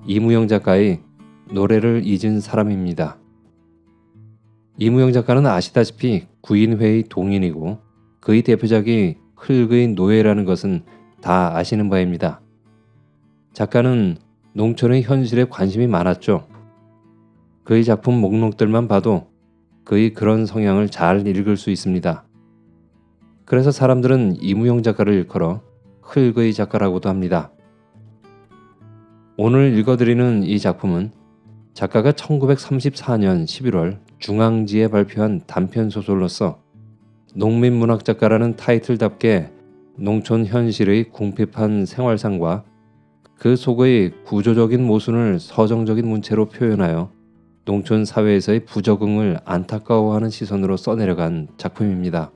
이무영 작가의 노래를 잊은 사람입니다. 이무영 작가는 아시다시피 구인회의 동인이고 그의 대표작이 흙의 노예라는 것은 다 아시는 바입니다. 작가는 농촌의 현실에 관심이 많았죠. 그의 작품 목록들만 봐도 그의 그런 성향을 잘 읽을 수 있습니다. 그래서 사람들은 이무영 작가를 일컬어 흙의 작가라고도 합니다. 오늘 읽어드리는 이 작품은 작가가 1934년 11월 중앙지에 발표한 단편소설로서 농민문학작가라는 타이틀답게 농촌 현실의 궁핍한 생활상과 그 속의 구조적인 모순을 서정적인 문체로 표현하여 농촌 사회에서의 부적응을 안타까워하는 시선으로 써내려간 작품입니다.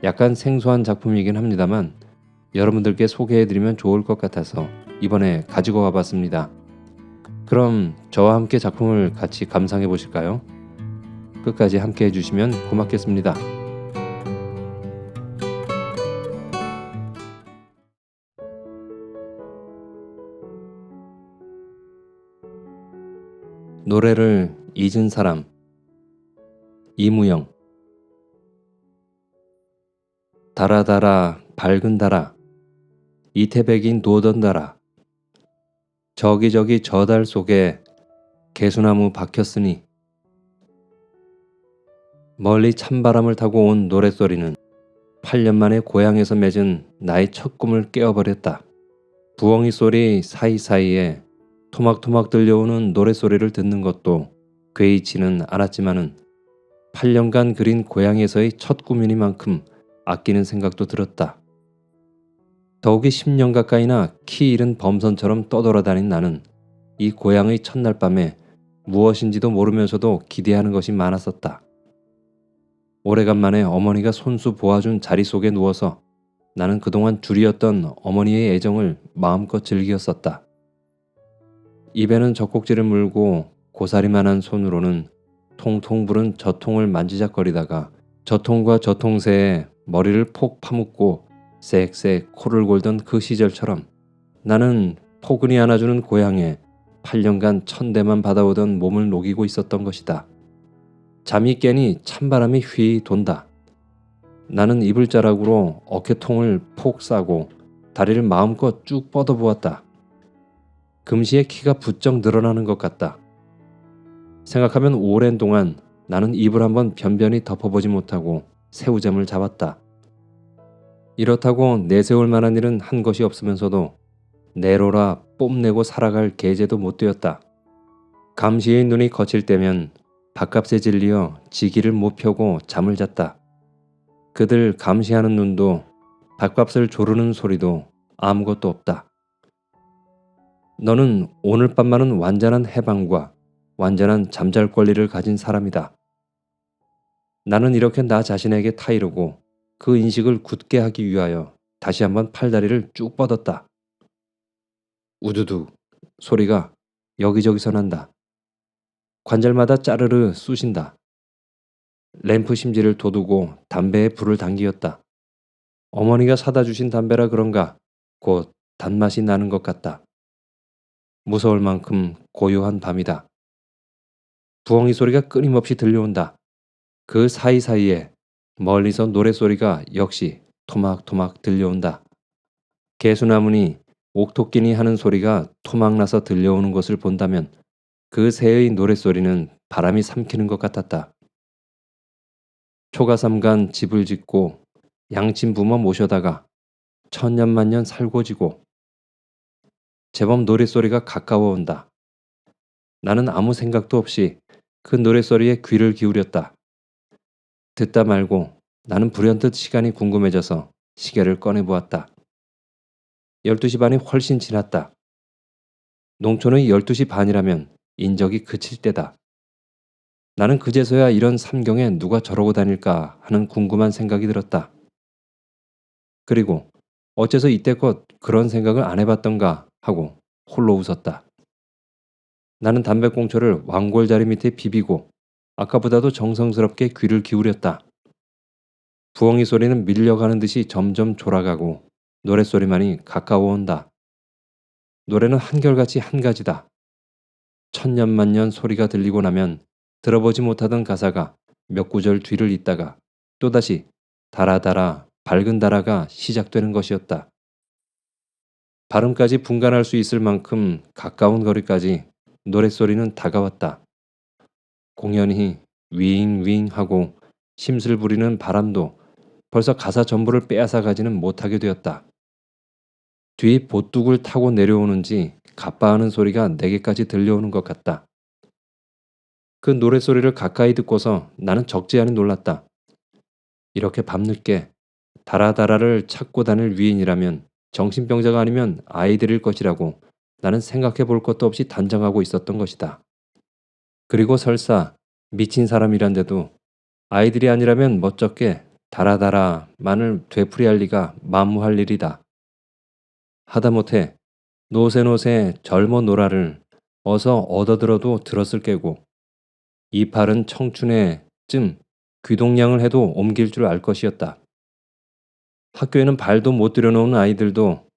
약간 생소한 작품이긴 합니다만 여러분들께 소개해드리면 좋을 것 같아서 이번에 가지고 와봤습니다. 그럼 저와 함께 작품을 같이 감상해 보실까요? 끝까지 함께 해주시면 고맙겠습니다. 노래를 잊은 사람. 이무영. 달아달아 밝은 달아 이태백인 도던달아 저기저기 저 달 속에 개수나무 박혔으니 멀리 찬바람을 타고 온 노랫소리는 8년 만에 고향에서 맺은 나의 첫 꿈을 깨어버렸다. 부엉이 소리 사이사이에 토막토막 들려오는 노랫소리를 듣는 것도 괴이치는 않았지만은 8년간 그린 고향에서의 첫 꿈이니만큼 아끼는 생각도 들었다. 더욱이 10년 가까이나 키 잃은 범선처럼 떠돌아다닌 나는 이 고향의 첫날 밤에 무엇인지도 모르면서도 기대하는 것이 많았었다. 오래간만에 어머니가 손수 보아준 자리 속에 누워서 나는 그동안 줄이었던 어머니의 애정을 마음껏 즐기었었다. 입에는 젖꼭지를 물고 고사리만한 손으로는 통통 부른 젖통을 만지작거리다가 젖통과 젖통새에 머리를 폭 파묻고 쌕쌕 코를 골던 그 시절처럼 나는 포근히 안아주는 고향에 8년간 천대만 받아오던 몸을 녹이고 있었던 것이다. 잠이 깨니 찬바람이 휘 돈다. 나는 이불자락으로 어깨통을 폭 싸고 다리를 마음껏 쭉 뻗어보았다. 금시에 키가 부쩍 늘어나는 것 같다. 생각하면 오랜 동안 나는 이불 한번 변변히 덮어보지 못하고 새우잠을 잡았다. 이렇다고 내세울 만한 일은 한 것이 없으면서도 내로라 뽐내고 살아갈 계제도 못 되었다. 감시의 눈이 거칠 때면 밥값에 질리어 지기를 못 펴고 잠을 잤다. 그들 감시하는 눈도 밥값을 조르는 소리도 아무것도 없다. 너는 오늘 밤만은 완전한 해방과 완전한 잠잘 권리를 가진 사람이다. 나는 이렇게 나 자신에게 타이르고 그 인식을 굳게 하기 위하여 다시 한번 팔다리를 쭉 뻗었다. 우두두 소리가 여기저기서 난다. 관절마다 짜르르 쑤신다. 램프 심지를 돋우고 담배에 불을 당기었다. 어머니가 사다 주신 담배라 그런가 곧 단맛이 나는 것 같다. 무서울 만큼 고요한 밤이다. 부엉이 소리가 끊임없이 들려온다. 그 사이사이에 멀리서 노랫소리가 역시 토막토막 들려온다. 개수나무니 옥토끼니 하는 소리가 토막나서 들려오는 것을 본다면 그 새의 노랫소리는 바람이 삼키는 것 같았다. 초가삼간 집을 짓고 양친 부모 모셔다가 천년만년 살고 지고 제법 노랫소리가 가까워 온다. 나는 아무 생각도 없이 그 노랫소리에 귀를 기울였다. 듣다 말고 나는 불현듯 시간이 궁금해져서 시계를 꺼내보았다. 12시 반이 훨씬 지났다. 농촌의 12시 반이라면 인적이 그칠 때다. 나는 그제서야 이런 삼경에 누가 저러고 다닐까 하는 궁금한 생각이 들었다. 그리고 어째서 이때껏 그런 생각을 안 해봤던가 하고 홀로 웃었다. 나는 담배꽁초를 왕골자리 밑에 비비고 아까보다도 정성스럽게 귀를 기울였다. 부엉이 소리는 밀려가는 듯이 점점 졸아가고 노랫소리만이 가까워온다. 노래는 한결같이 한 가지다. 천년만년 소리가 들리고 나면 들어보지 못하던 가사가 몇 구절 뒤를 잇다가 또다시 달아달아 밝은 달아가 시작되는 것이었다. 발음까지 분간할 수 있을 만큼 가까운 거리까지 노랫소리는 다가왔다. 공연히 윙윙 하고 심술 부리는 바람도 벌써 가사 전부를 빼앗아 가지는 못하게 되었다. 뒤 보뚝을 타고 내려오는지 가빠하는 소리가 내게까지 들려오는 것 같다. 그 노랫소리를 가까이 듣고서 나는 적지 않이 놀랐다. 이렇게 밤늦게 다라다라를 찾고 다닐 위인이라면 정신병자가 아니면 아이들일 것이라고 나는 생각해 볼 것도 없이 단정하고 있었던 것이다. 그리고 설사 미친 사람이란데도 아이들이 아니라면 멋쩍게 다라다라만을 되풀이할 리가 만무할 일이다. 하다못해 노새노새 젊어 노라를 어서 얻어들어도 들었을 깨고 이팔은 청춘의 쯤 귀동냥을 해도 옮길 줄 알 것이었다. 학교에는 발도 못 들여놓은 아이들도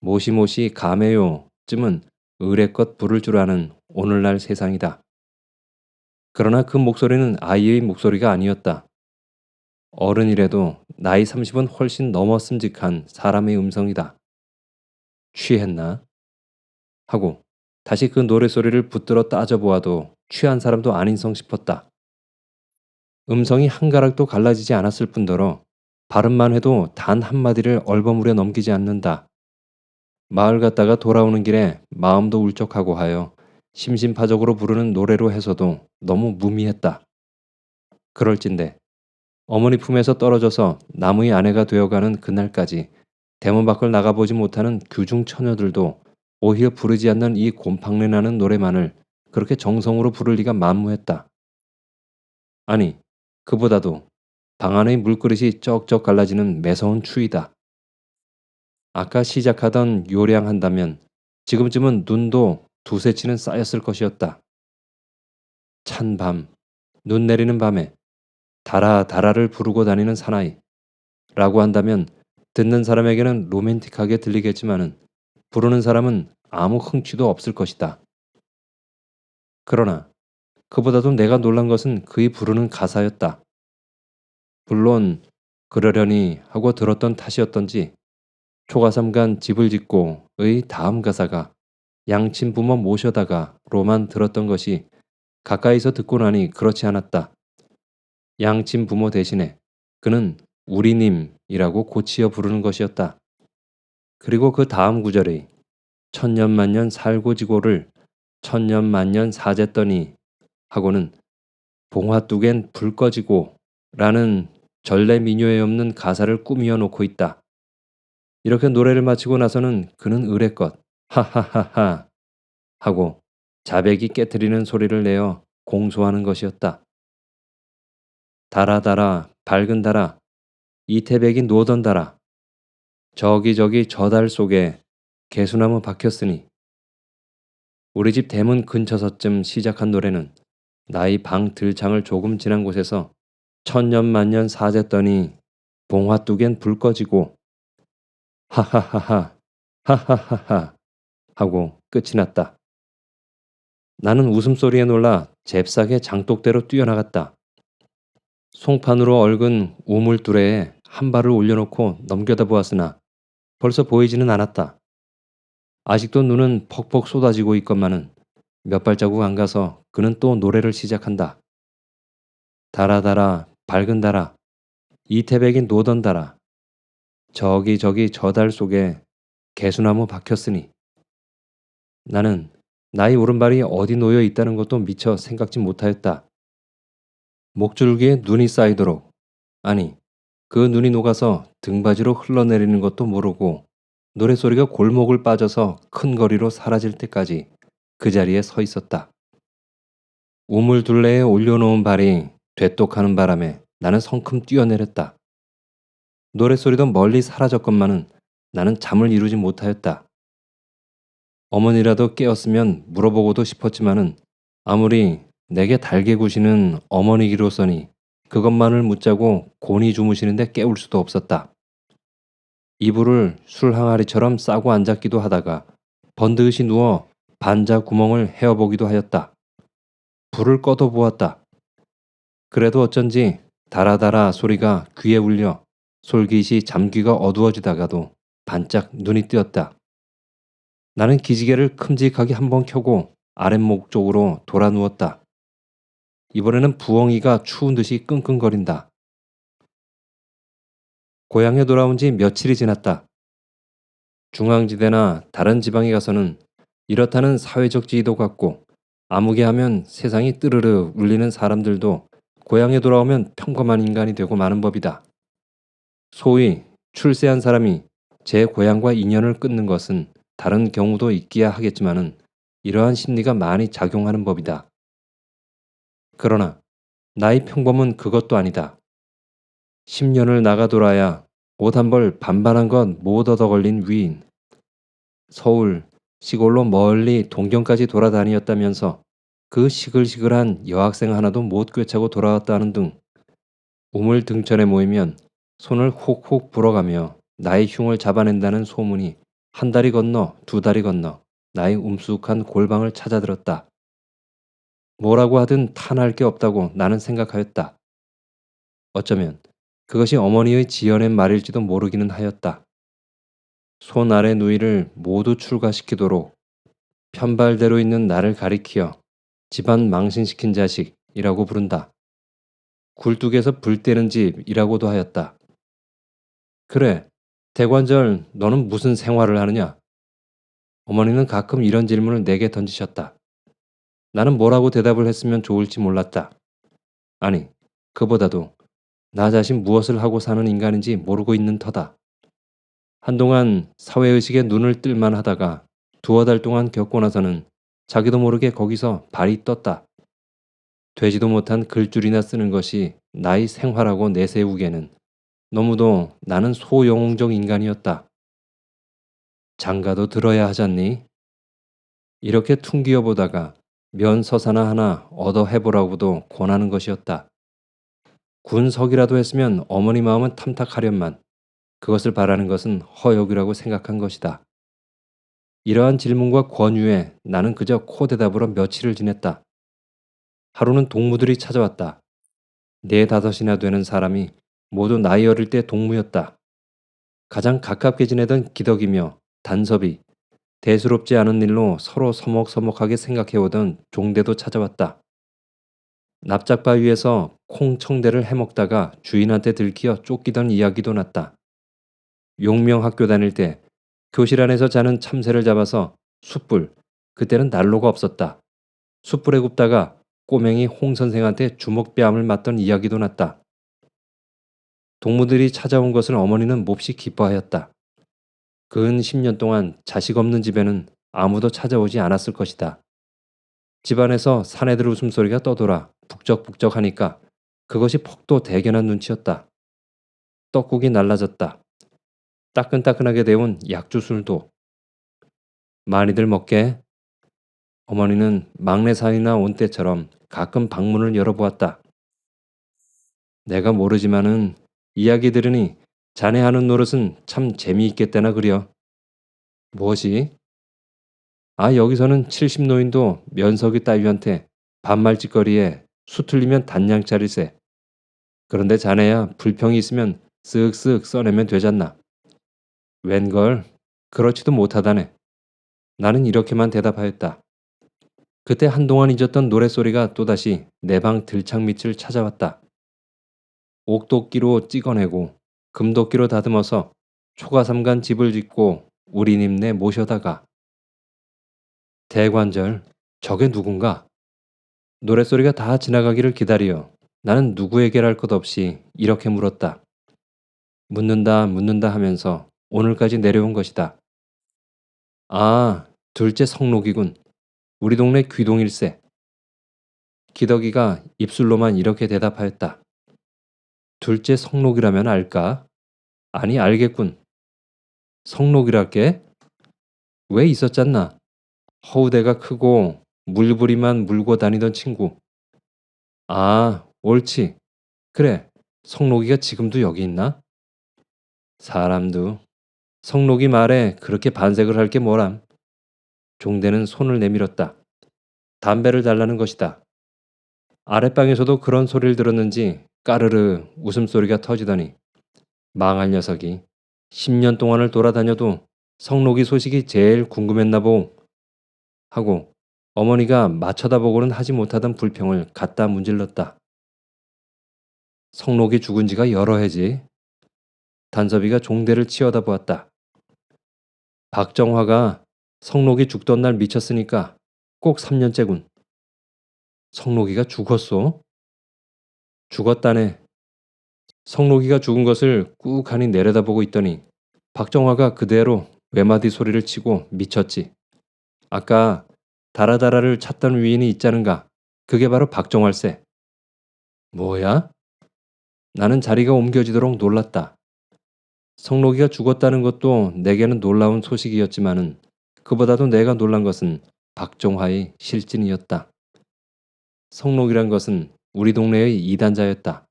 모시모시 가메요 쯤은 의례껏 부를 줄 아는 오늘날 세상이다. 그러나 그 목소리는 아이의 목소리가 아니었다. 어른이라도 나이 30은 훨씬 넘었음직한 사람의 음성이다. 취했나? 하고 다시 그 노랫소리를 붙들어 따져보아도 취한 사람도 아닌성 싶었다. 음성이 한 가락도 갈라지지 않았을 뿐더러 발음만 해도 단 한마디를 얼버무려 넘기지 않는다. 마을 갔다가 돌아오는 길에 마음도 울적하고 하여 심심파적으로 부르는 노래로 해서도 너무 무미했다. 그럴진데 어머니 품에서 떨어져서 나무의 아내가 되어가는 그날까지 대문 밖을 나가보지 못하는 규중 처녀들도 오히려 부르지 않는 이 곰팡내 나는 노래만을 그렇게 정성으로 부를 리가 만무했다. 아니, 그보다도 방 안의 물그릇이 쩍쩍 갈라지는 매서운 추위다. 아까 시작하던 요량한다면 지금쯤은 눈도 두세 치는 쌓였을 것이었다. 찬 밤, 눈 내리는 밤에 다라다라를 부르고 다니는 사나이 라고 한다면 듣는 사람에게는 로맨틱하게 들리겠지만은 부르는 사람은 아무 흥취도 없을 것이다. 그러나 그보다도 내가 놀란 것은 그의 부르는 가사였다. 물론 그러려니 하고 들었던 탓이었던지 초가삼간 집을 짓고의 다음 가사가 양친 부모 모셔다가로만 들었던 것이 가까이서 듣고 나니 그렇지 않았다. 양친 부모 대신에 그는 우리님이라고 고치어 부르는 것이었다. 그리고 그 다음 구절의 천년만년 살고지고를 천년만년 사쨌더니 하고는 봉화뚝엔 불 꺼지고 라는 전래 민요에 없는 가사를 꾸미어 놓고 있다. 이렇게 노래를 마치고 나서는 그는 의례껏 하하하하 하고 자백이 깨트리는 소리를 내어 공소하는 것이었다. 달아 밝은 달아 이태백이 노던 달아 저기 저 달 속에 개수나무 박혔으니. 우리 집 대문 근처서쯤 시작한 노래는 나의 방 들창을 조금 지난 곳에서 천년만년 사쨌더니 봉화뚝엔 불 꺼지고 하하하하 하하하하 하고 끝이 났다. 나는 웃음소리에 놀라 잽싸게 장독대로 뛰어나갔다. 송판으로 얽은 우물두레에 한 발을 올려놓고 넘겨다 보았으나 벌써 보이지는 않았다. 아직도 눈은 퍽퍽 쏟아지고 있건만은 몇 발자국 안 가서 그는 또 노래를 시작한다. 달아 밝은 달아 이태백이 노던 달아 저기 저 달 속에 개수나무 박혔으니. 나는 나의 오른발이 어디 놓여 있다는 것도 미처 생각지 못하였다. 목줄기에 눈이 쌓이도록, 아니 그 눈이 녹아서 등받이로 흘러내리는 것도 모르고 노랫소리가 골목을 빠져서 큰 거리로 사라질 때까지 그 자리에 서 있었다. 우물둘레에 올려놓은 발이 되똑하는 바람에 나는 성큼 뛰어내렸다. 노랫소리도 멀리 사라졌건만은 나는 잠을 이루지 못하였다. 어머니라도 깨었으면 물어보고도 싶었지만은 아무리 내게 달게 구시는 어머니기로서니 그것만을 묻자고 곤히 주무시는데 깨울 수도 없었다. 이불을 술 항아리처럼 싸고 앉았기도 하다가 번듯이 누워 반자 구멍을 헤어보기도 하였다. 불을 꺼도 보았다. 그래도 어쩐지 다라다라 소리가 귀에 울려 솔깃이 잠귀가 어두워지다가도 반짝 눈이 뜨였다. 나는 기지개를 큼직하게 한번 켜고 아랫목 쪽으로 돌아 누웠다. 이번에는 부엉이가 추운 듯이 끙끙거린다. 고향에 돌아온 지 며칠이 지났다. 중앙지대나 다른 지방에 가서는 이렇다는 사회적 지위도 갖고 아무개 하면 세상이 뜨르르 울리는 사람들도 고향에 돌아오면 평범한 인간이 되고 마는 법이다. 소위 출세한 사람이 제 고향과 인연을 끊는 것은 다른 경우도 있기야 하겠지만은 이러한 심리가 많이 작용하는 법이다. 그러나 나의 평범은 그것도 아니다. 10년을 나가 돌아야 옷 한 벌 반반한 건 못 얻어 걸린 위인. 서울, 시골로 멀리 동경까지 돌아다니었다면서 그 시글시글한 여학생 하나도 못 꿰차고 돌아왔다는 등 우물 등천에 모이면 손을 훅훅 불어가며 나의 흉을 잡아낸다는 소문이 한 다리 건너 두 다리 건너 나의 움쑥한 골방을 찾아들었다. 뭐라고 하든 탄할 게 없다고 나는 생각하였다. 어쩌면 그것이 어머니의 지어낸 말일지도 모르기는 하였다. 손 아래 누이를 모두 출가시키도록 편발대로 있는 나를 가리키어 집안 망신시킨 자식이라고 부른다. 굴뚝에서 불 때는 집이라고도 하였다. 그래, 대관절 너는 무슨 생활을 하느냐? 어머니는 가끔 이런 질문을 내게 던지셨다. 나는 뭐라고 대답을 했으면 좋을지 몰랐다. 아니, 그보다도 나 자신 무엇을 하고 사는 인간인지 모르고 있는 터다. 한동안 사회의식에 눈을 뜰만 하다가 두어 달 동안 겪고 나서는 자기도 모르게 거기서 발이 떴다. 되지도 못한 글줄이나 쓰는 것이 나의 생활하고 내세우기에는 너무도 나는 소영웅적 인간이었다. 장가도 들어야 하잖니? 이렇게 퉁기어 보다가 면 서사나 하나 얻어 해보라고도 권하는 것이었다. 군석이라도 했으면 어머니 마음은 탐탁하련만 그것을 바라는 것은 허욕이라고 생각한 것이다. 이러한 질문과 권유에 나는 그저 코대답으로 며칠을 지냈다. 하루는 동무들이 찾아왔다. 4~5이나 되는 사람이 모두 나이 어릴 때 동무였다. 가장 가깝게 지내던 기덕이며 단섭이 대수롭지 않은 일로 서로 서먹서먹하게 생각해오던 종대도 찾아왔다. 납작바위에서 콩청대를 해먹다가 주인한테 들키어 쫓기던 이야기도 났다. 용명학교 다닐 때 교실 안에서 자는 참새를 잡아서 숯불, 그때는 난로가 없었다. 숯불에 굽다가 꼬맹이 홍 선생한테 주먹뺨을 맞던 이야기도 났다. 동무들이 찾아온 것을 어머니는 몹시 기뻐하였다. 근 10년 동안 자식 없는 집에는 아무도 찾아오지 않았을 것이다. 집안에서 사내들 웃음소리가 떠돌아 북적북적하니까 그것이 폭도 대견한 눈치였다. 떡국이 날라졌다. 따끈따끈하게 데운 약주술도. 많이들 먹게. 어머니는 막내 사위나 온 때처럼 가끔 방문을 열어보았다. 내가 모르지만은 이야기 들으니 자네 하는 노릇은 참 재미있겠다나 그려. 무엇이? 아, 여기서는 70노인도 면석이 따위한테 반말짓거리에 수틀리면 단양 차릴세. 그런데 자네야 불평이 있으면 쓱쓱 써내면 되잖나. 웬걸? 그렇지도 못하다네. 나는 이렇게만 대답하였다. 그때 한동안 잊었던 노랫소리가 또다시 내 방 들창 밑을 찾아왔다. 옥도끼로 찍어내고 금도끼로 다듬어서 초가삼간 집을 짓고 우리 님네 모셔다가. 대관절, 저게 누군가? 노랫소리가 다 지나가기를 기다려 나는 누구에게랄 것 없이 이렇게 물었다. 묻는다 묻는다 하면서 오늘까지 내려온 것이다. 아, 둘째 성록이군. 우리 동네 귀동일세. 기덕이가 입술로만 이렇게 대답하였다. 둘째 성록이라면 알까? 아니, 알겠군. 성록이랄게? 왜 있었잖나. 허우대가 크고 물부리만 물고 다니던 친구. 아, 옳지. 그래, 성록이가 지금도 여기 있나? 사람도 성록이 말에 그렇게 반색을 할 게 뭐람. 종대는 손을 내밀었다. 담배를 달라는 것이다. 아랫방에서도 그런 소리를 들었는지 까르르 웃음소리가 터지더니 망할 녀석이 10년 동안을 돌아다녀도 성록이 소식이 제일 궁금했나 보 하고 어머니가 맞춰다보고는 하지 못하던 불평을 갖다 문질렀다. 성록이 죽은 지가 여러 해지. 단섭이가 종대를 치어다 보았다. 박정화가 성록이 죽던 날 미쳤으니까 꼭 3년째군. 성록이가 죽었소? 죽었다네. 성록이가 죽은 것을 꾹하니 내려다보고 있더니 박정화가 그대로 외마디 소리를 치고 미쳤지. 아까 다라다라를 찾던 위인이 있자는가. 그게 바로 박정화일세. 뭐야? 나는 자리가 옮겨지도록 놀랐다. 성록이가 죽었다는 것도 내게는 놀라운 소식이었지만은 그보다도 내가 놀란 것은 박정화의 실진이었다. 성록이란 것은 우리 동네의 이단자였다.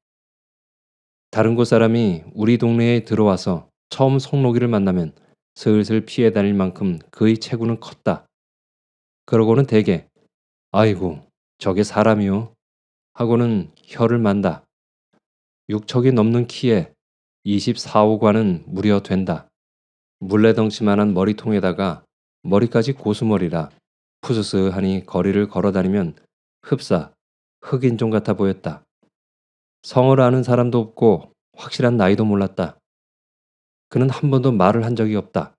다른 곳 사람이 우리 동네에 들어와서 처음 성록이를 만나면 슬슬 피해 다닐 만큼 그의 체구는 컸다. 그러고는 대개 아이고 저게 사람이요 하고는 혀를 만다. 6척이 넘는 키에 24호관은 무려 된다. 물레덩치만한 머리통에다가 머리까지 고수머리라 푸스스하니 거리를 걸어다니면 흡사 흑인종 같아 보였다. 성을 아는 사람도 없고 확실한 나이도 몰랐다. 그는 한 번도 말을 한 적이 없다.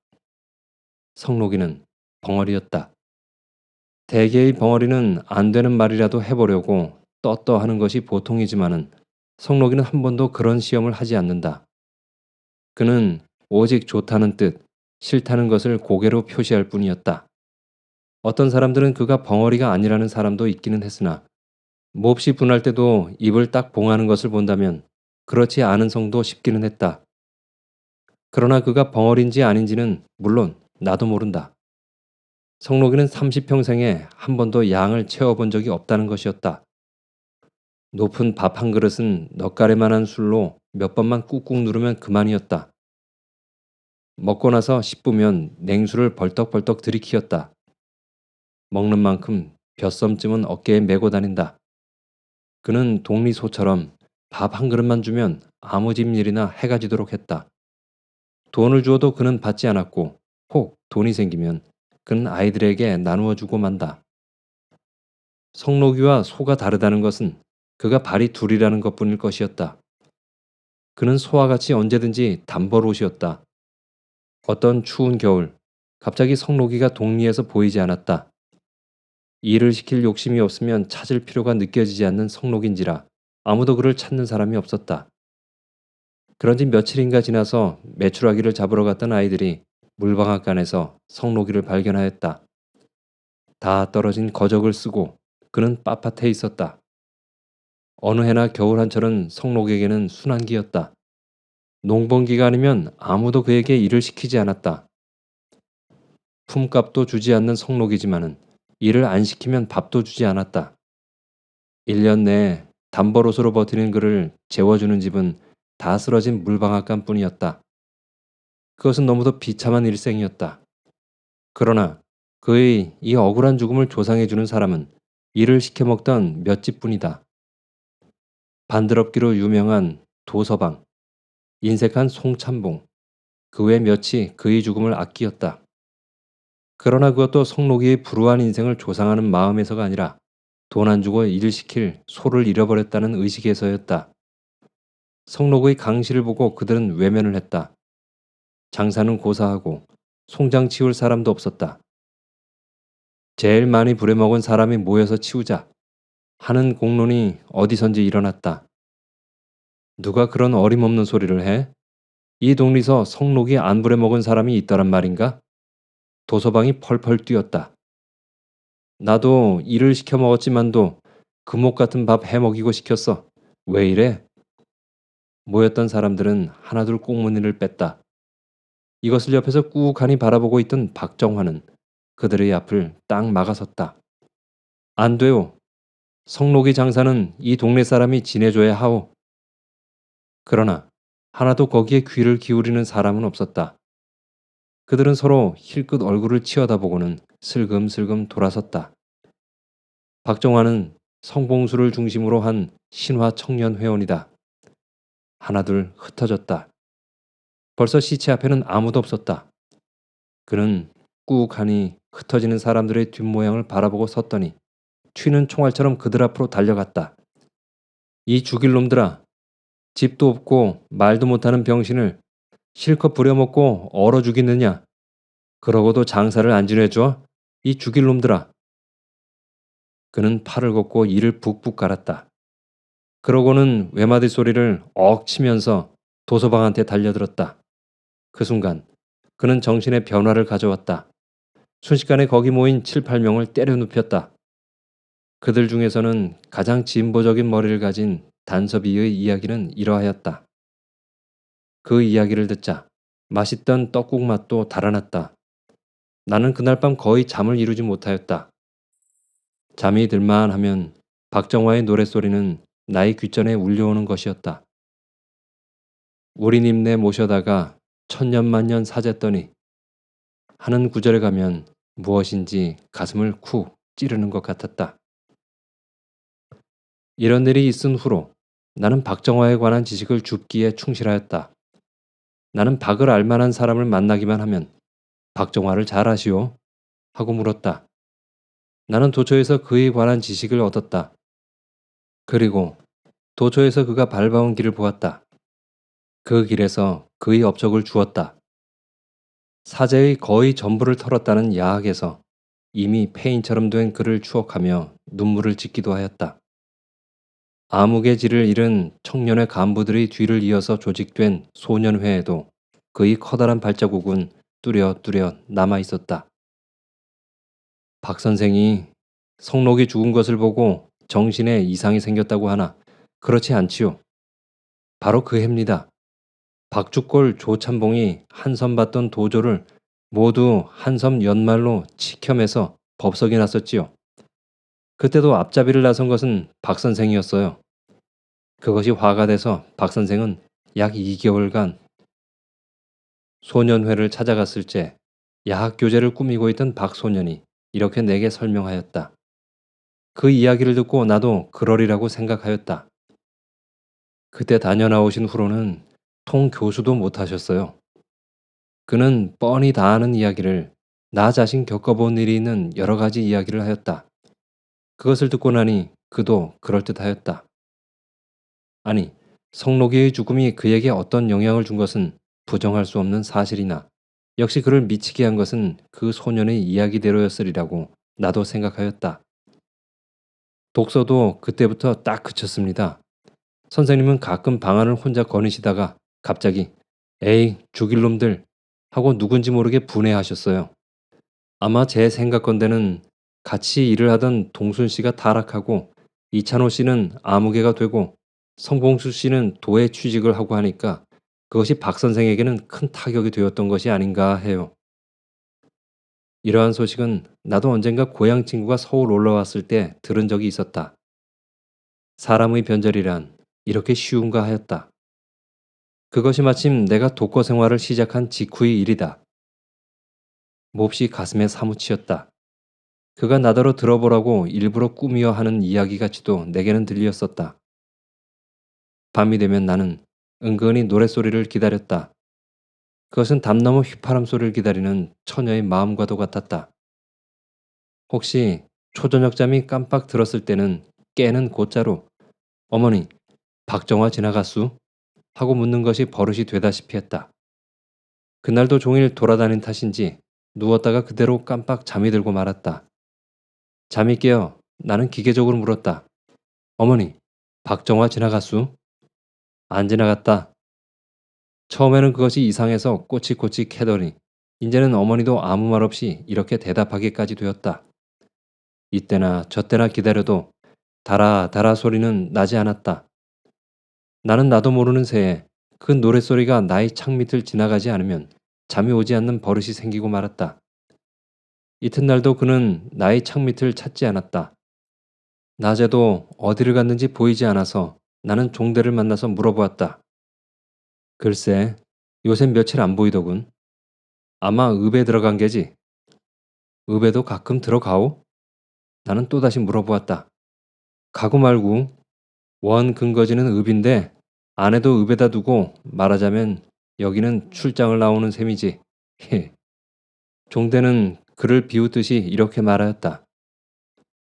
성록이는 벙어리였다. 대개의 벙어리는 안 되는 말이라도 해보려고 떳떳하는 것이 보통이지만은 성록이는 한 번도 그런 시험을 하지 않는다. 그는 오직 좋다는 뜻, 싫다는 것을 고개로 표시할 뿐이었다. 어떤 사람들은 그가 벙어리가 아니라는 사람도 있기는 했으나 몹시 분할 때도 입을 딱 봉하는 것을 본다면 그렇지 않은 성도 싶기는 했다. 그러나 그가 벙어리인지 아닌지는 물론 나도 모른다. 성록이는 30평생에 한 번도 양을 채워본 적이 없다는 것이었다. 높은 밥 한 그릇은 넉가래만한 술로 몇 번만 꾹꾹 누르면 그만이었다. 먹고 나서 10부면 냉수를 벌떡벌떡 들이키었다. 먹는 만큼 벼썸쯤은 어깨에 메고 다닌다. 그는 독리소처럼 밥 한 그릇만 주면 아무 집 일이나 해가 지도록 했다. 돈을 주어도 그는 받지 않았고 혹 돈이 생기면 그는 아이들에게 나누어 주고 만다. 성록이와 소가 다르다는 것은 그가 발이 둘이라는 것뿐일 것이었다. 그는 소와 같이 언제든지 단벌옷이었다. 어떤 추운 겨울 갑자기 성록이가 동리에서 보이지 않았다. 일을 시킬 욕심이 없으면 찾을 필요가 느껴지지 않는 성록인지라 아무도 그를 찾는 사람이 없었다. 그런지 며칠인가 지나서 메추라기를 잡으러 갔던 아이들이 물방앗간에서 성록이를 발견하였다. 다 떨어진 거적을 쓰고 그는 빳빳해 있었다. 어느 해나 겨울 한철은 성록에게는 순환기였다. 농번기가 아니면 아무도 그에게 일을 시키지 않았다. 품값도 주지 않는 성록이지만은 일을 안 시키면 밥도 주지 않았다. 1년 내에 단벌옷으로 버티는 그를 재워주는 집은 다 쓰러진 물방앗간 뿐이었다. 그것은 너무도 비참한 일생이었다. 그러나 그의 이 억울한 죽음을 조상해주는 사람은 일을 시켜먹던 몇 집뿐이다. 반드럽기로 유명한 도서방, 인색한 송참봉, 그 외 몇이 그의 죽음을 아끼었다. 그러나 그것도 성록이의 불우한 인생을 조상하는 마음에서가 아니라 돈 안 주고 일을 시킬 소를 잃어버렸다는 의식에서였다. 성록의 강시를 보고 그들은 외면을 했다. 장사는 고사하고 송장 치울 사람도 없었다. 제일 많이 부려먹은 사람이 모여서 치우자 하는 공론이 어디선지 일어났다. 누가 그런 어림없는 소리를 해? 이 동리서 성록이 안 부려먹은 사람이 있더란 말인가? 도서방이 펄펄 뛰었다. 나도 일을 시켜 먹었지만도 금옥 같은 밥 해먹이고 시켰어. 왜 이래? 모였던 사람들은 하나둘 꽁무니를 뺐다. 이것을 옆에서 꾹하니 바라보고 있던 박정화는 그들의 앞을 딱 막아섰다. 안 돼요. 성록이 장사는 이 동네 사람이 지내줘야 하오. 그러나 하나도 거기에 귀를 기울이는 사람은 없었다. 그들은 서로 힐끗 얼굴을 치어다보고는 슬금슬금 돌아섰다. 박정화는 성봉수를 중심으로 한 신화 청년 회원이다. 하나둘 흩어졌다. 벌써 시체 앞에는 아무도 없었다. 그는 꾹하니 흩어지는 사람들의 뒷모양을 바라보고 섰더니 튀는 총알처럼 그들 앞으로 달려갔다. 이 죽일 놈들아, 집도 없고 말도 못하는 병신을 실컷 부려먹고 얼어 죽이느냐? 그러고도 장사를 안 지내줘? 이 죽일 놈들아. 그는 팔을 걷고 이를 북북 갈았다. 그러고는 외마디 소리를 억 치면서 도서방한테 달려들었다. 그 순간 그는 정신의 변화를 가져왔다. 순식간에 거기 모인 7, 8명을 때려 눕혔다. 그들 중에서는 가장 진보적인 머리를 가진 단섭이의 이야기는 이러하였다. 그 이야기를 듣자 맛있던 떡국 맛도 달아났다. 나는 그날 밤 거의 잠을 이루지 못하였다. 잠이 들만 하면 박정화의 노랫소리는 나의 귓전에 울려오는 것이었다. 우리 님네 모셔다가 천년만년 사쨌더니 하는 구절에 가면 무엇인지 가슴을 쿡 찌르는 것 같았다. 이런 일이 있은 후로 나는 박정화에 관한 지식을 줍기에 충실하였다. 나는 박을 알만한 사람을 만나기만 하면 박정화를 잘 아시오? 하고 물었다. 나는 도처에서 그에 관한 지식을 얻었다. 그리고 도처에서 그가 밟아온 길을 보았다. 그 길에서 그의 업적을 주었다. 사제의 거의 전부를 털었다는 야학에서 이미 폐인처럼 된 그를 추억하며 눈물을 짓기도 하였다. 암흑의 질을 잃은 청년의 간부들의 뒤를 이어서 조직된 소년회에도 그의 커다란 발자국은 뚜렷뚜렷 남아 있었다. 박 선생이 성록이 죽은 것을 보고 정신에 이상이 생겼다고 하나 그렇지 않지요. 바로 그 해입니다. 박주골 조참봉이 한섬 받던 도조를 모두 한섬 연말로 치켜매서 법석이 났었지요. 그때도 앞잡이를 나선 것은 박 선생이었어요. 그것이 화가 돼서 박 선생은 약 2개월간 소년회를 찾아갔을 때 야학 교재를 꾸미고 있던 박 소년이 이렇게 내게 설명하였다. 그 이야기를 듣고 나도 그러리라고 생각하였다. 그때 다녀나오신 후로는 통 교수도 못하셨어요. 그는 뻔히 다 아는 이야기를 나 자신 겪어본 일이 있는 여러 가지 이야기를 하였다. 그것을 듣고 나니 그도 그럴듯하였다. 아니, 성록이의 죽음이 그에게 어떤 영향을 준 것은 부정할 수 없는 사실이나 역시 그를 미치게 한 것은 그 소년의 이야기대로였으리라고 나도 생각하였다. 독서도 그때부터 딱 그쳤습니다. 선생님은 가끔 방안을 혼자 거니시다가 갑자기 에이 죽일 놈들 하고 누군지 모르게 분해하셨어요. 아마 제 생각건대는 같이 일을 하던 동순 씨가 타락하고 이찬호 씨는 아무개가 되고 성봉수 씨는 도에 취직을 하고 하니까 그것이 박 선생에게는 큰 타격이 되었던 것이 아닌가 해요. 이러한 소식은 나도 언젠가 고향 친구가 서울 올라왔을 때 들은 적이 있었다. 사람의 변절이란 이렇게 쉬운가 하였다. 그것이 마침 내가 독거 생활을 시작한 직후의 일이다. 몹시 가슴에 사무치었다. 그가 나더러 들어보라고 일부러 꾸미어 하는 이야기같이도 내게는 들렸었다. 밤이 되면 나는 은근히 노랫소리를 기다렸다. 그것은 담 너머 휘파람 소리를 기다리는 처녀의 마음과도 같았다. 혹시 초저녁잠이 깜빡 들었을 때는 깨는 곧자로 어머니, 박정화 지나갔수? 하고 묻는 것이 버릇이 되다시피 했다. 그날도 종일 돌아다닌 탓인지 누웠다가 그대로 깜빡 잠이 들고 말았다. 잠이 깨어 나는 기계적으로 물었다. 어머니, 박정화 지나갔수? 안 지나갔다. 처음에는 그것이 이상해서 꼬치꼬치 캐더니 이제는 어머니도 아무 말 없이 이렇게 대답하기까지 되었다. 이때나 저때나 기다려도 달아 소리는 나지 않았다. 나는 나도 모르는 새에 그 노랫소리가 나의 창밑을 지나가지 않으면 잠이 오지 않는 버릇이 생기고 말았다. 이튿날도 그는 나의 창밑을 찾지 않았다. 낮에도 어디를 갔는지 보이지 않아서 나는 종대를 만나서 물어보았다. 글쎄, 요새 며칠 안 보이더군. 아마 읍에 들어간 게지. 읍에도 가끔 들어가오? 나는 또다시 물어보았다. 가구 말고 원 근거지는 읍인데 아내도 읍에다 두고 말하자면 여기는 출장을 나오는 셈이지. 헤. 종대는 그를 비웃듯이 이렇게 말하였다.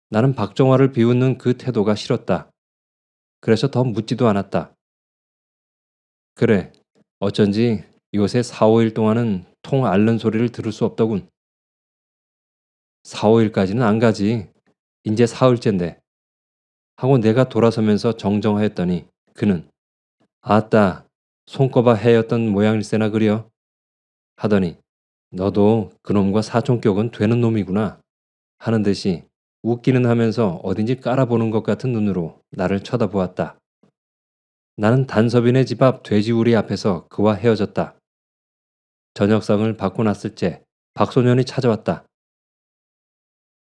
나는 박정화를 비웃는 그 태도가 싫었다. 그래서 더 묻지도 않았다. 그래, 어쩐지 요새 4, 5일 동안은 통 앓는 소리를 들을 수 없더군. 4, 5일까지는 안 가지. 이제 사흘째인데. 하고 내가 돌아서면서 정정하였더니 그는 아따, 손꼽아 해였던 모양일세나 그려. 하더니 너도 그놈과 사촌격은 되는 놈이구나. 하는 듯이 웃기는 하면서 어딘지 깔아보는 것 같은 눈으로 나를 쳐다보았다. 나는 단섭이네 집 앞 돼지우리 앞에서 그와 헤어졌다. 저녁상을 받고 났을 때 박소년이 찾아왔다.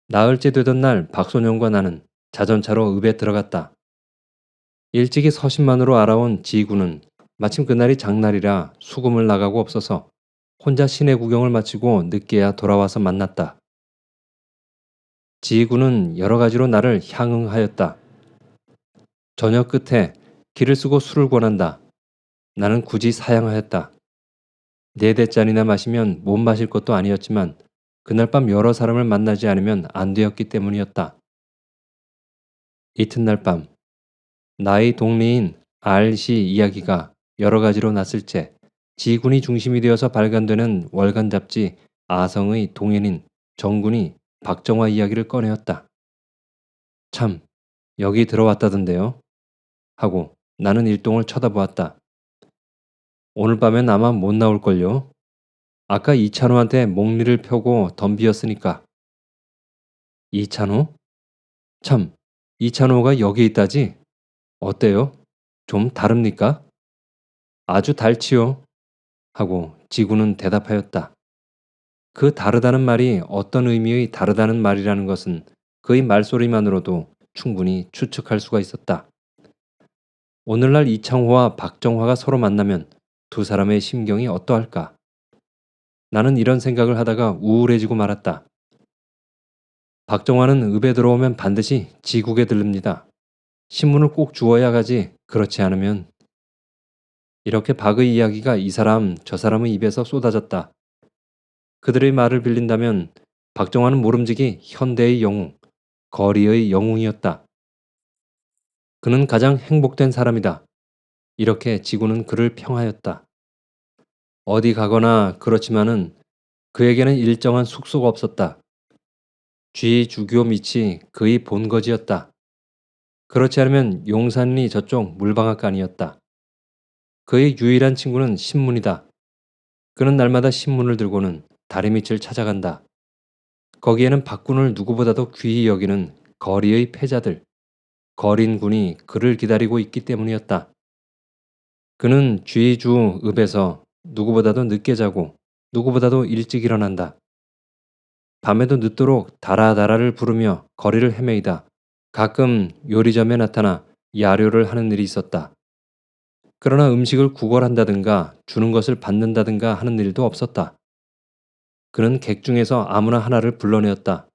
나흘째 되던 날 박소년과 나는 자전차로 읍에 들어갔다. 일찍이 서신만으로 알아온 지구는 마침 그날이 장날이라 수금을 나가고 없어서 혼자 시내 구경을 마치고 늦게야 돌아와서 만났다. 지구는 여러 가지로 나를 향응하였다. 저녁 끝에 길을 쓰고 술을 권한다. 나는 굳이 사양하였다. 4대잔이나 마시면 못 마실 것도 아니었지만 그날 밤 여러 사람을 만나지 않으면 안 되었기 때문이었다. 이튿날 밤 나의 동리인 RC 이야기가 여러 가지로 났을 때 지군이 중심이 되어서 발간되는 월간 잡지 아성의 동행인 정군이 박정화 이야기를 꺼내었다. 참, 여기 들어왔다던데요. 하고 나는 일동을 쳐다보았다. 오늘 밤엔 아마 못 나올걸요. 아까 이찬호한테 목리를 펴고 덤비었으니까. 이찬호? 참, 이찬호가 여기 있다지? 어때요? 좀 다릅니까? 아주 달치요. 하고 지구는 대답하였다. 그 다르다는 말이 어떤 의미의 다르다는 말이라는 것은 그의 말소리만으로도 충분히 추측할 수가 있었다. 오늘날 이창호와 박정화가 서로 만나면 두 사람의 심경이 어떠할까? 나는 이런 생각을 하다가 우울해지고 말았다. 박정화는 읍에 들어오면 반드시 지국에 들릅니다. 신문을 꼭 주어야 가지. 그렇지 않으면 이렇게 박의 이야기가 이 사람 저 사람의 입에서 쏟아졌다. 그들의 말을 빌린다면 박정화는 모름지기 현대의 영웅, 거리의 영웅이었다. 그는 가장 행복된 사람이다. 이렇게 지구는 그를 평하였다. 어디 가거나 그렇지만은 그에게는 일정한 숙소가 없었다. 쥐 주교 밑이 그의 본거지였다. 그렇지 않으면 용산리 저쪽 물방앗간이었다. 그의 유일한 친구는 신문이다. 그는 날마다 신문을 들고는 다리 밑을 찾아간다. 거기에는 박군을 누구보다도 귀히 여기는 거리의 패자들, 거린군이 그를 기다리고 있기 때문이었다. 그는 쥐주 읍에서 누구보다도 늦게 자고 누구보다도 일찍 일어난다. 밤에도 늦도록 다라다라를 부르며 거리를 헤매이다. 가끔 요리점에 나타나 야료를 하는 일이 있었다. 그러나 음식을 구걸한다든가 주는 것을 받는다든가 하는 일도 없었다. 그는 객 중에서 아무나 하나를 불러내었다.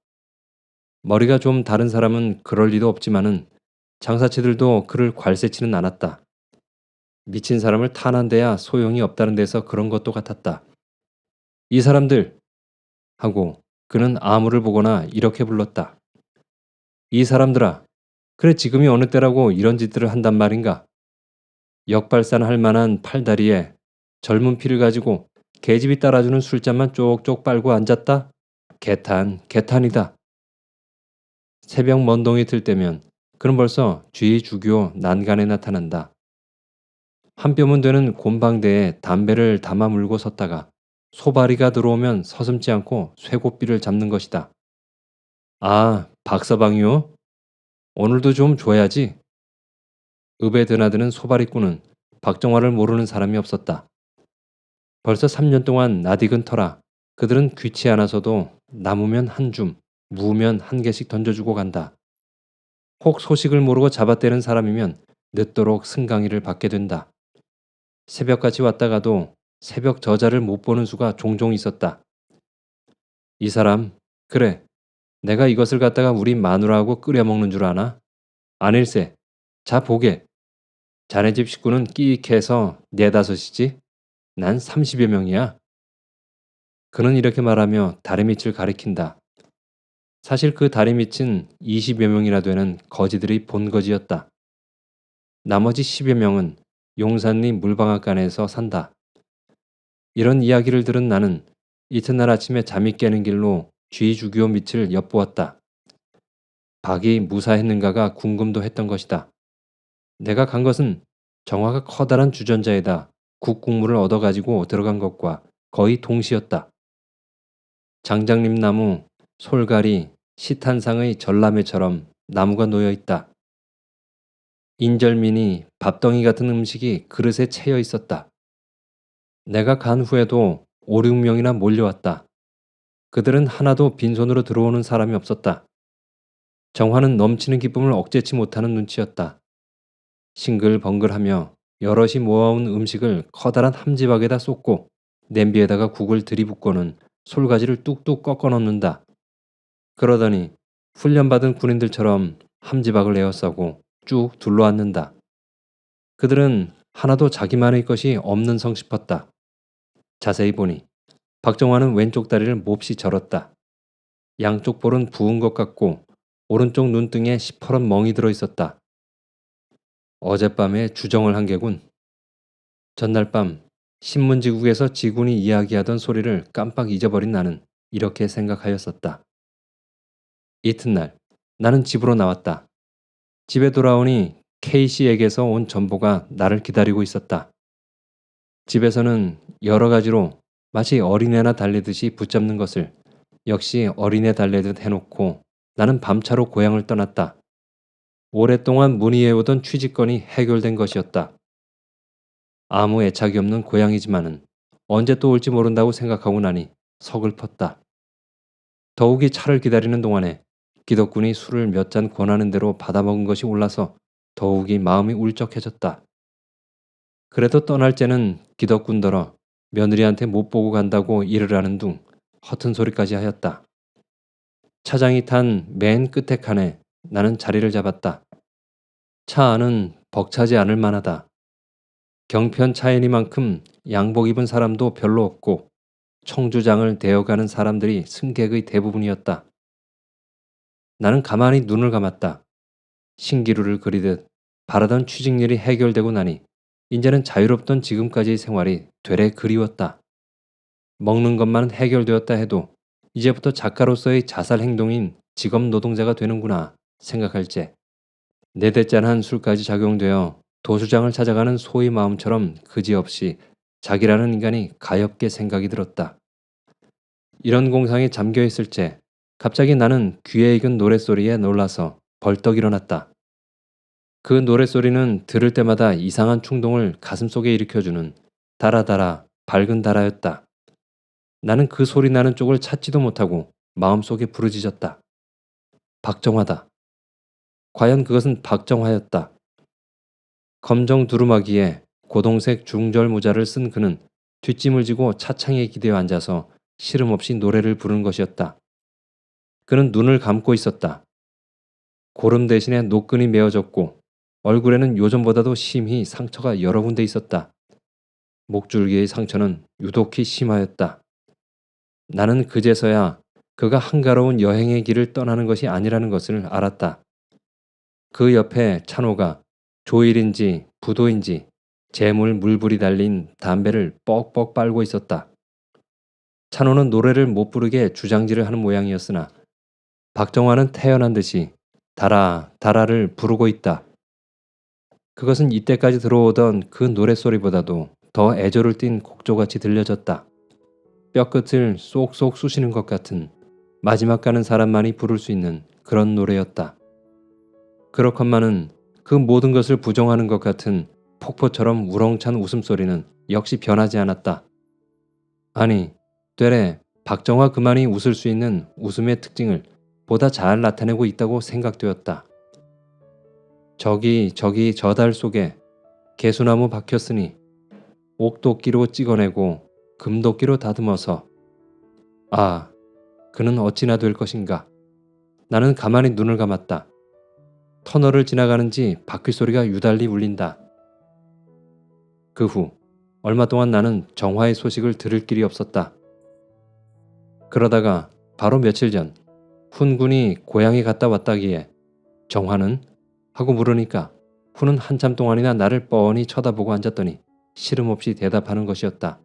머리가 좀 다른 사람은 그럴 리도 없지만은 장사치들도 그를 괄세치는 않았다. 미친 사람을 탄한대야 소용이 없다는 데서 그런 것도 같았다. 이 사람들! 하고 그는 아무를 보거나 이렇게 불렀다. 이 사람들아! 그래 지금이 어느 때라고 이런 짓들을 한단 말인가? 역발산할 만한 팔다리에 젊은 피를 가지고 계집이 따라주는 술잔만 쪽쪽 빨고 앉았다? 개탄이다. 새벽 먼동이 들 때면 그는 벌써 쥐 주교 난간에 나타난다. 한 뼘은 되는 곰방대에 담배를 담아 물고 섰다가 소바리가 들어오면 서슴지 않고 쇠고삐를 잡는 것이다. 아, 박서방이요? 오늘도 좀 줘야지. 읍에 드나드는 소바리꾼은 박정화를 모르는 사람이 없었다. 벌써 3년 동안 낯익은 터라 그들은 귀치 않아서도 남으면 한 줌, 무면 한 개씩 던져주고 간다. 혹 소식을 모르고 잡아떼는 사람이면 늦도록 승강이를 받게 된다. 새벽같이 왔다가도 새벽 저자를 못 보는 수가 종종 있었다. 이 사람, 그래, 내가 이것을 갖다가 우리 마누라하고 끓여 먹는 줄 아나? 아닐세. 자 보게. 자네 집 식구는 끼익해서 네다섯이지? 난 30여 명이야. 그는 이렇게 말하며 다리밑을 가리킨다. 사실 그 다리밑은 20여 명이나 되는 거지들의 본거지였다. 나머지 10여 명은 용산리 물방앗간에서 산다. 이런 이야기를 들은 나는 이튿날 아침에 잠이 깨는 길로 G625 밑을 엿보았다. 박이 무사했는가가 궁금도 했던 것이다. 내가 간 것은 정화가 커다란 주전자에다 국국물을 얻어가지고 들어간 것과 거의 동시였다. 장장림 나무, 솔가리, 시탄상의 전람회처럼 나무가 놓여 있다. 인절미니 밥덩이 같은 음식이 그릇에 채여 있었다. 내가 간 후에도 5, 6명이나 몰려왔다. 그들은 하나도 빈손으로 들어오는 사람이 없었다. 정화는 넘치는 기쁨을 억제치 못하는 눈치였다. 싱글벙글하며 여럿이 모아온 음식을 커다란 함지박에다 쏟고 냄비에다가 국을 들이붓고는 솔가지를 뚝뚝 꺾어 넣는다. 그러더니 훈련받은 군인들처럼 함지박을 에워싸고 쭉 둘러앉는다. 그들은 하나도 자기만의 것이 없는 성 싶었다. 자세히 보니 박정화는 왼쪽 다리를 몹시 절었다. 양쪽 볼은 부은 것 같고 오른쪽 눈등에 시퍼런 멍이 들어 있었다. 어젯밤에 주정을 한 게군. 전날 밤 신문지국에서 지군이 이야기하던 소리를 깜빡 잊어버린 나는 이렇게 생각하였었다. 이튿날 나는 집으로 나왔다. 집에 돌아오니 K씨에게서 온 전보가 나를 기다리고 있었다. 집에서는 여러 가지로 마치 어린애나 달래듯이 붙잡는 것을 역시 어린애 달래듯 해놓고 나는 밤차로 고향을 떠났다. 오랫동안 문의해오던 취직건이 해결된 것이었다. 아무 애착이 없는 고향이지만은 언제 또 올지 모른다고 생각하고 나니 서글펐다. 더욱이 차를 기다리는 동안에 기덕군이 술을 몇 잔 권하는 대로 받아먹은 것이 올라서 더욱이 마음이 울적해졌다. 그래도 떠날 때는 기덕군더러 며느리한테 못 보고 간다고 일을 하는 둥 허튼 소리까지 하였다. 차장이 탄 맨 끝에 칸에 나는 자리를 잡았다. 차 안은 벅차지 않을 만하다. 경편 차이니만큼 양복 입은 사람도 별로 없고 청주장을 대어가는 사람들이 승객의 대부분이었다. 나는 가만히 눈을 감았다. 신기루를 그리듯 바라던 취직일이 해결되고 나니 이제는 자유롭던 지금까지의 생활이 되레 그리웠다. 먹는 것만 해결되었다 해도 이제부터 작가로서의 자살 행동인 직업 노동자가 되는구나 생각할제 내대짠한 술까지 작용되어 도수장을 찾아가는 소의 마음처럼 그지없이 자기라는 인간이 가엾게 생각이 들었다. 이런 공상에 잠겨 있을째 갑자기 나는 귀에 익은 노랫소리에 놀라서 벌떡 일어났다. 그 노랫소리는 들을 때마다 이상한 충동을 가슴속에 일으켜주는 달아달아 밝은 달아였다. 나는 그 소리 나는 쪽을 찾지도 못하고 마음속에 부르짖었다. 박정화다. 과연 그것은 박정화였다. 검정 두루마기에 고동색 중절 모자를 쓴 그는 뒷짐을 지고 차창에 기대어 앉아서 시름없이 노래를 부르는 것이었다. 그는 눈을 감고 있었다. 고름 대신에 노끈이 메어졌고 얼굴에는 요전보다도 심히 상처가 여러 군데 있었다. 목줄기의 상처는 유독히 심하였다. 나는 그제서야 그가 한가로운 여행의 길을 떠나는 것이 아니라는 것을 알았다. 그 옆에 찬호가 조일인지 부도인지 재물 물불이 달린 담배를 뻑뻑 빨고 있었다. 찬호는 노래를 못 부르게 주장질을 하는 모양이었으나 박정화는 태연한 듯이 달아 달아를 부르고 있다. 그것은 이때까지 들어오던 그 노랫소리보다도 더 애조를 띤 곡조같이 들려졌다. 뼈끝을 쏙쏙 쑤시는 것 같은 마지막 가는 사람만이 부를 수 있는 그런 노래였다. 그렇건만은 그 모든 것을 부정하는 것 같은 폭포처럼 우렁찬 웃음소리는 역시 변하지 않았다. 아니, 되레 박정화 그만이 웃을 수 있는 웃음의 특징을 보다 잘 나타내고 있다고 생각되었다. 저기 저 달 속에 개수나무 박혔으니 옥도끼로 찍어내고 금도끼로 다듬어서 아, 그는 어찌나 될 것인가. 나는 가만히 눈을 감았다. 터널을 지나가는지 바퀴 소리가 유달리 울린다. 그 후 얼마 동안 나는 정화의 소식을 들을 길이 없었다. 그러다가 바로 며칠 전 훈군이 고향에 갔다 왔다기에 정화는? 하고 물으니까 훈은 한참 동안이나 나를 뻔히 쳐다보고 앉았더니 시름없이 대답하는 것이었다.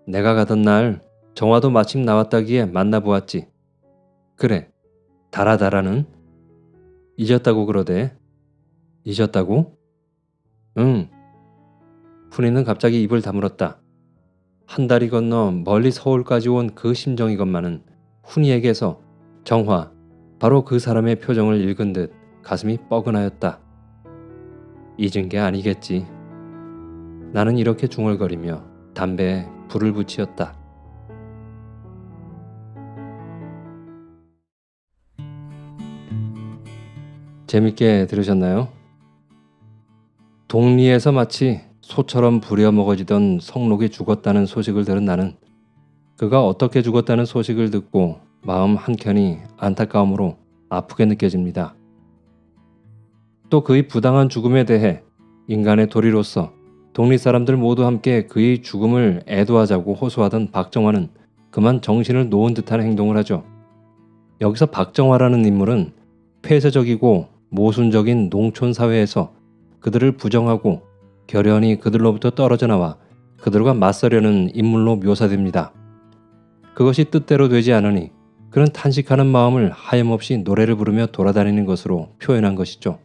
내가 가던 날 정화도 마침 나왔다기에 만나보았지. 그래, 다라다라는? 잊었다고 그러대. 잊었다고? 응. 훈이는 갑자기 입을 다물었다. 한 달이 건너 멀리 서울까지 온 그 심정이건만은 훈이에게서 정화, 바로 그 사람의 표정을 읽은 듯 가슴이 뻐근하였다. 잊은 게 아니겠지. 나는 이렇게 중얼거리며 담배에 불을 붙이었다. 재밌게 들으셨나요? 동리에서 마치 소처럼 부려먹어지던 성록이 죽었다는 소식을 들은 나는 그가 어떻게 죽었다는 소식을 듣고 마음 한켠이 안타까움으로 아프게 느껴집니다. 또 그의 부당한 죽음에 대해 인간의 도리로서 동리 사람들 모두 함께 그의 죽음을 애도하자고 호소하던 박정화는 그만 정신을 놓은 듯한 행동을 하죠. 여기서 박정화라는 인물은 폐쇄적이고 모순적인 농촌 사회에서 그들을 부정하고 결연히 그들로부터 떨어져 나와 그들과 맞서려는 인물로 묘사됩니다. 그것이 뜻대로 되지 않으니 그는 탄식하는 마음을 하염없이 노래를 부르며 돌아다니는 것으로 표현한 것이죠.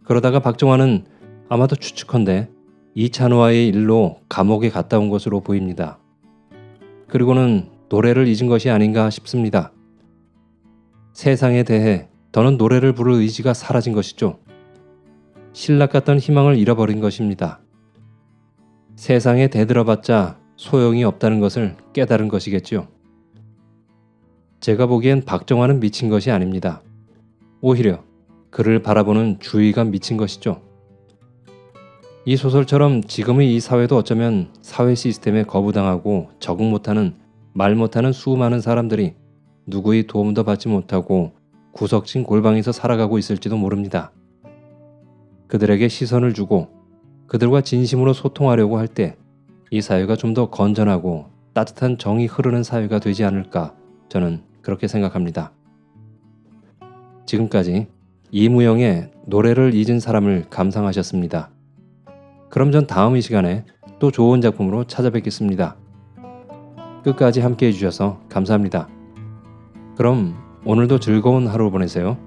그러다가 박정화는 아마도 추측컨대 이찬호와의 일로 감옥에 갔다 온 것으로 보입니다. 그리고는 노래를 잊은 것이 아닌가 싶습니다. 세상에 대해 더는 노래를 부를 의지가 사라진 것이죠. 신락 같던 희망을 잃어버린 것입니다. 세상에 대들어봤자 소용이 없다는 것을 깨달은 것이겠지요. 제가 보기엔 박정화는 미친 것이 아닙니다. 오히려 그를 바라보는 주위가 미친 것이죠. 이 소설처럼 지금의 이 사회도 어쩌면 사회 시스템에 거부당하고 적응 못하는, 말 못하는 수많은 사람들이 누구의 도움도 받지 못하고 구석진 골방에서 살아가고 있을지도 모릅니다. 그들에게 시선을 주고 그들과 진심으로 소통하려고 할 때 이 사회가 좀 더 건전하고 따뜻한 정이 흐르는 사회가 되지 않을까 저는 그렇게 생각합니다. 지금까지 이무영의 노래를 잊은 사람을 감상하셨습니다. 그럼 전 다음 이 시간에 또 좋은 작품으로 찾아뵙겠습니다. 끝까지 함께 해주셔서 감사합니다. 그럼 오늘도 즐거운 하루 보내세요.